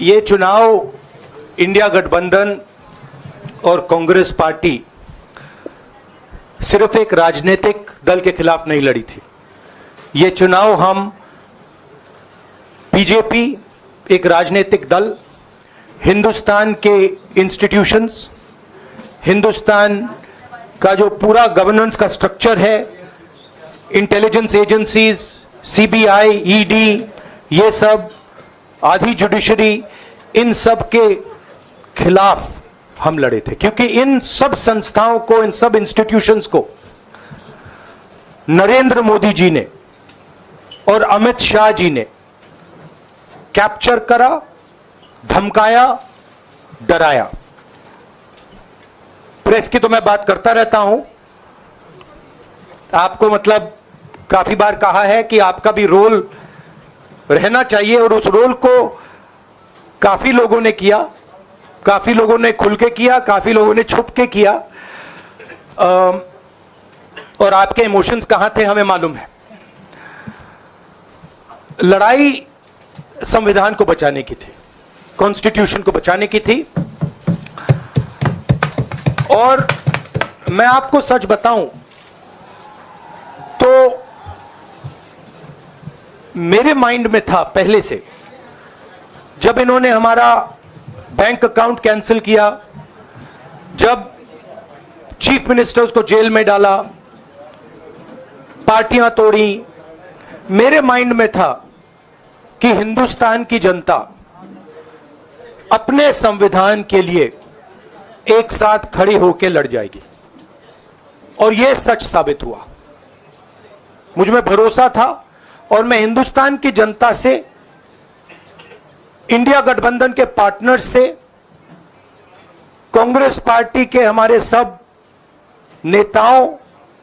ये चुनाव इंडिया गठबंधन और कांग्रेस पार्टी सिर्फ एक राजनीतिक दल के खिलाफ नहीं लड़ी थी। ये चुनाव हम बीजेपी, एक राजनीतिक दल, हिंदुस्तान के इंस्टीट्यूशंस, हिंदुस्तान का जो पूरा गवर्नेंस का स्ट्रक्चर है, इंटेलिजेंस एजेंसीज, सीबीआई, ईडी, ये सब, आधी जुडिशरी, इन सब के खिलाफ हम लड़े थे। क्योंकि इन सब संस्थाओं को, इन सब इंस्टीट्यूशंस को नरेंद्र मोदी जी ने और अमित शाह जी ने कैप्चर करा, धमकाया, डराया। प्रेस की तो मैं बात करता रहता हूं, आपको मतलब काफी बार कहा है कि आपका भी रोल रहना चाहिए, और उस रोल को काफी लोगों ने किया, काफी लोगों ने खुल के किया, काफी लोगों ने छुप के किया, और आपके इमोशंस कहां थे हमें मालूम है। लड़ाई संविधान को बचाने की थी, कॉन्स्टिट्यूशन को बचाने की थी। और मैं आपको सच बताऊं तो मेरे माइंड में था पहले से, जब इन्होंने हमारा बैंक अकाउंट कैंसिल किया, जब चीफ मिनिस्टर्स को जेल में डाला, पार्टियां तोड़ी, मेरे माइंड में था कि हिंदुस्तान की जनता अपने संविधान के लिए एक साथ खड़ी होकर लड़ जाएगी। और यह सच साबित हुआ। मुझ में भरोसा था, और मैं हिंदुस्तान की जनता से, इंडिया गठबंधन के पार्टनर्स से, कांग्रेस पार्टी के हमारे सब नेताओं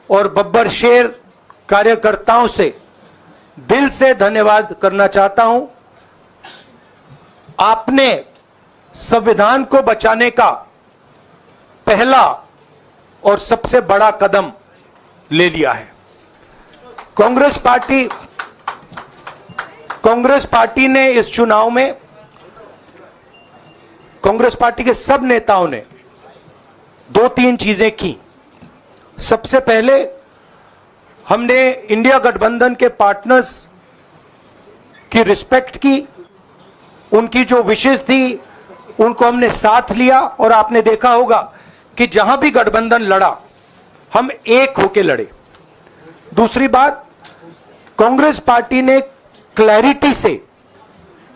और बब्बर शेर कार्यकर्ताओं से दिल से धन्यवाद करना चाहता हूं। आपने संविधान को बचाने का पहला और सबसे बड़ा कदम ले लिया है। कांग्रेस पार्टी ने इस चुनाव में, कांग्रेस पार्टी के सब नेताओं ने 2-3 चीजें की। सबसे पहले हमने इंडिया गठबंधन के पार्टनर्स की रिस्पेक्ट की, उनकी जो विशेष थी उनको हमने साथ लिया, और आपने देखा होगा कि जहां भी गठबंधन लड़ा हम एक होकर लड़े। दूसरी बात, कांग्रेस पार्टी ने क्लैरिटी से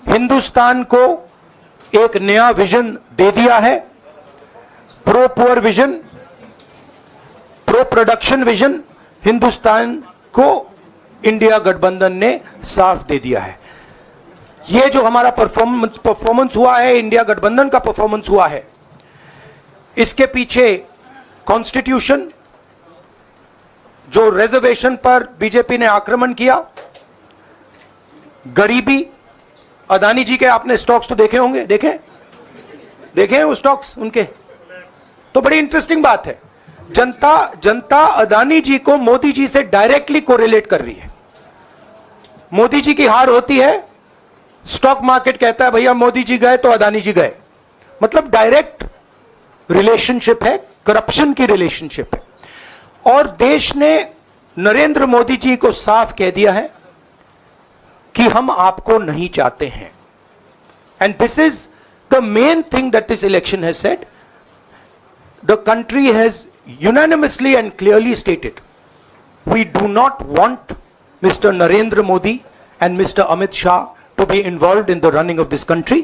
हिंदुस्तान को एक नया विजन दे दिया है, pro poor vision, pro production vision. Hindustan को इंडिया गठबंधन ने साफ दे दिया है। यह जो हमारा परफॉर्मेंस हुआ है, इंडिया गठबंधन का परफॉर्मेंस हुआ है, इसके पीछे कॉन्स्टिट्यूशन, जो रिजर्वेशन पर बीजेपी ने आक्रमण किया, गरीबी, अदानी जी के आपने स्टॉक्स तो देखे होंगे, देखे हैं वो स्टॉक्स उनके, तो बड़ी इंटरेस्टिंग बात है। जनता अदानी जी को मोदी जी से डायरेक्टली कोरिलेट कर रही है। मोदी जी की हार होती है, स्टॉक मार्केट कहता है भैया मोदी जी गए तो अदानी जी गए। मतलब डायरेक्ट रिलेशनशिप है, करप्शन की रिलेशनशिप है। और देश ने नरेंद्र मोदी जी को साफ कह दिया है कि हम आपको नहीं चाहते हैं। And this is the main thing that this election has said. The country has unanimously and clearly stated, we do not want Mr. Narendra Modi and Mr. Amit Shah to be involved in the running of this country.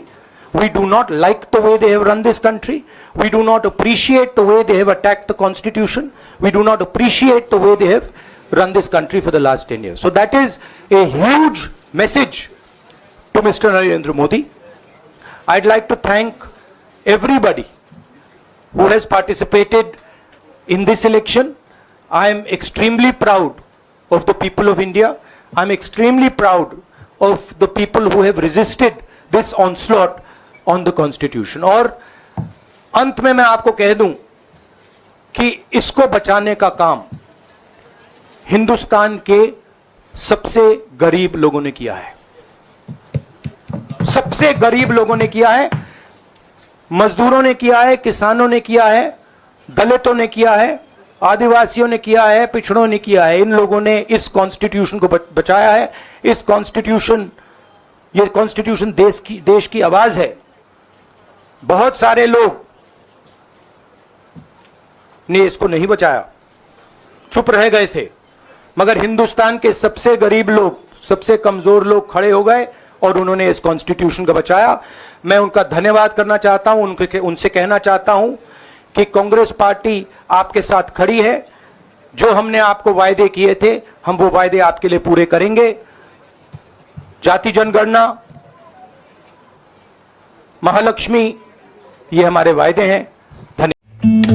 We do not like the way they have run this country. We do not appreciate the way they have attacked the constitution. We do not appreciate the way they have run this country for the last 10 years. So that is a huge message to Mr. Narendra Modi. I'd like to thank everybody who has participated in this election. I am extremely proud of the people of India. I am extremely proud of the people who have resisted this onslaught on the constitution. और अंत में मैं आपको कह दूं कि इसको बचाने का काम हिंदुस्तान के सबसे गरीब लोगों ने किया है। सबसे गरीब लोगों ने किया है, मजदूरों ने किया है, किसानों ने किया है, दलितों ने किया है, आदिवासियों ने किया है, पिछड़ों ने किया है। इन लोगों ने इस कॉन्स्टिट्यूशन को बचाया है। इस कॉन्स्टिट्यूशन, ये कॉन्स्टिट्यूशन देश की आवाज है। बहुत सारे लोग ने इसको नहीं बचाया, चुप रह गए थे, मगर हिंदुस्तान के सबसे गरीब लोग, सबसे कमजोर लोग खड़े हो गए और उन्होंने इस कॉन्स्टिट्यूशन को बचाया। मैं उनका धन्यवाद करना चाहता हूं, उनसे कहना चाहता हूं कि कांग्रेस पार्टी आपके साथ खड़ी है। जो हमने आपको वायदे किए थे, हम वो वायदे आपके लिए पूरे करेंगे। जाति जनगणना, महालक्ष्मी, ये हमारे वायदे हैं।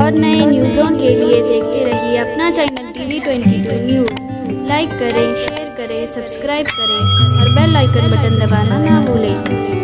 और नए न्यूज़ों के लिए देखते रहिए अपना चैनल TV22 न्यूज़। लाइक करें, शेयर करें, सब्सक्राइब करें और बेल आइकन बटन दबाना ना भूलें।